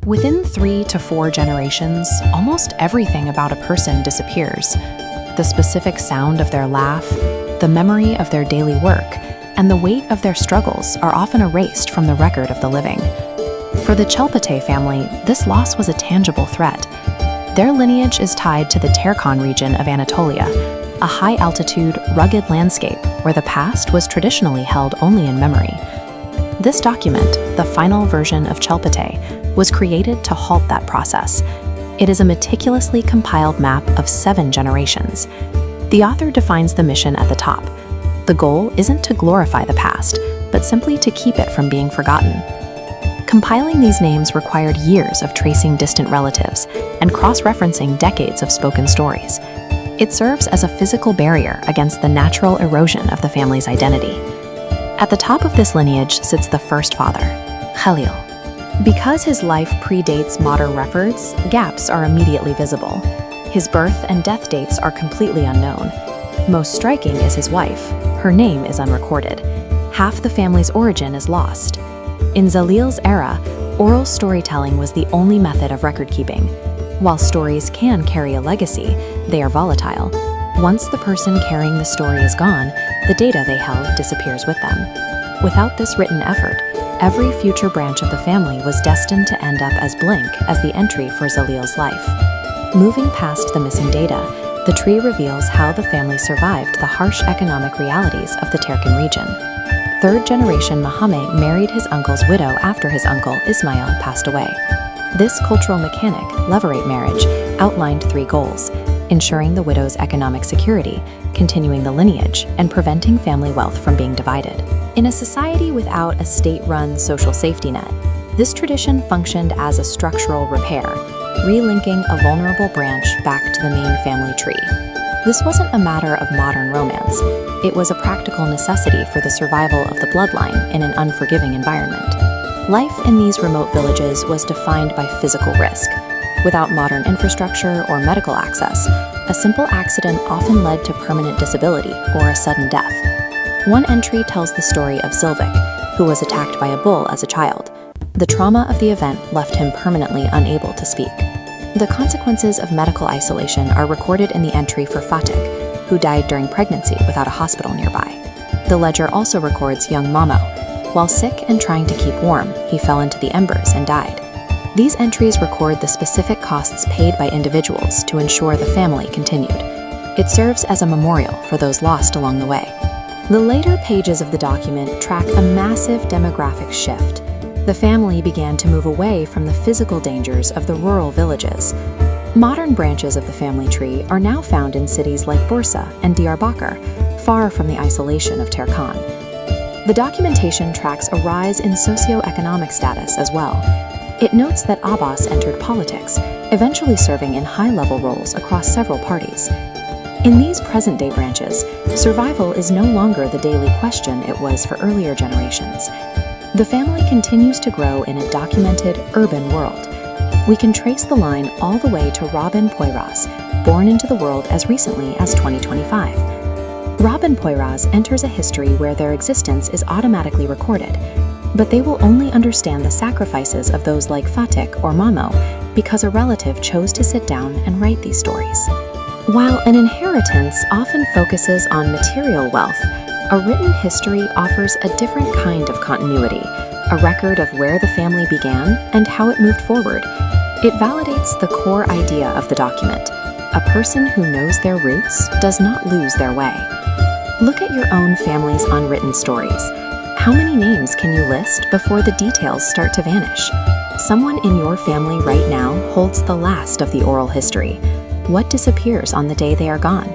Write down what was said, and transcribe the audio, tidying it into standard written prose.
Within 3 to 4 generations, almost everything about a person disappears. The specific sound of their laugh, the memory of their daily work, and the weight of their struggles are often erased from the record of the living. For the Çelpeteğ family, this loss was a tangible threat. Their lineage is tied to the Terkan region of Anatolia, a high-altitude, rugged landscape where the past was traditionally held only in memory. This document, the final version of Çelpeteğ, was created to halt that process. It is a meticulously compiled map of 7 generations. The author defines the mission at the top. The goal isn't to glorify the past, but simply to keep it from being forgotten. Compiling these names required years of tracing distant relatives and cross-referencing decades of spoken stories. It serves as a physical barrier against the natural erosion of the family's identity. At the top of this lineage sits the first father, Xelil. Because his life predates modern records, gaps are immediately visible. His birth and death dates are completely unknown. Most striking is his wife. Her name is unrecorded. Half the family's origin is lost. In Xelil's era, oral storytelling was the only method of record-keeping. While stories can carry a legacy, they are volatile. Once the person carrying the story is gone, the data they held disappears with them. Without this written effort, every future branch of the family was destined to end up as blank as the entry for Xelil's life. Moving past the missing data, the tree reveals how the family survived the harsh economic realities of the Terkan region. Third-generation Muhammad married his uncle's widow after his uncle Ismail passed away. This cultural mechanic, levirate marriage, outlined 3 goals: ensuring the widow's economic security, continuing the lineage, and preventing family wealth from being divided. In a society without a state-run social safety net, this tradition functioned as a structural repair, relinking a vulnerable branch back to the main family tree. This wasn't a matter of modern romance. It was a practical necessity for the survival of the bloodline in an unforgiving environment. Life in these remote villages was defined by physical risk. Without modern infrastructure or medical access, a simple accident often led to permanent disability or a sudden death. One entry tells the story of Silvik, who was attacked by a bull as a child. The trauma of the event left him permanently unable to speak. The consequences of medical isolation are recorded in the entry for Fatik, who died during pregnancy without a hospital nearby. The ledger also records young Mamo. While sick and trying to keep warm, he fell into the embers and died. These entries record the specific costs paid by individuals to ensure the family continued. It serves as a memorial for those lost along the way. The later pages of the document track a massive demographic shift. The family began to move away from the physical dangers of the rural villages. Modern branches of the family tree are now found in cities like Bursa and Diyarbakir, far from the isolation of Terkan. The documentation tracks a rise in socioeconomic status as well. It notes that Abbas entered politics, eventually serving in high-level roles across several parties. In these present-day branches, survival is no longer the daily question it was for earlier generations. The family continues to grow in a documented, urban world. We can trace the line all the way to Robin Poyraz, born into the world as recently as 2025. Robin Poyraz enters a history where their existence is automatically recorded, but they will only understand the sacrifices of those like Fatik or Mamo because a relative chose to sit down and write these stories. While an inheritance often focuses on material wealth, a written history offers a different kind of continuity, a record of where the family began and how it moved forward. It validates the core idea of the document. A person who knows their roots does not lose their way. Look at your own family's unwritten stories. How many names can you list before the details start to vanish? Someone in your family right now holds the last of the oral history. What disappears on the day they are gone?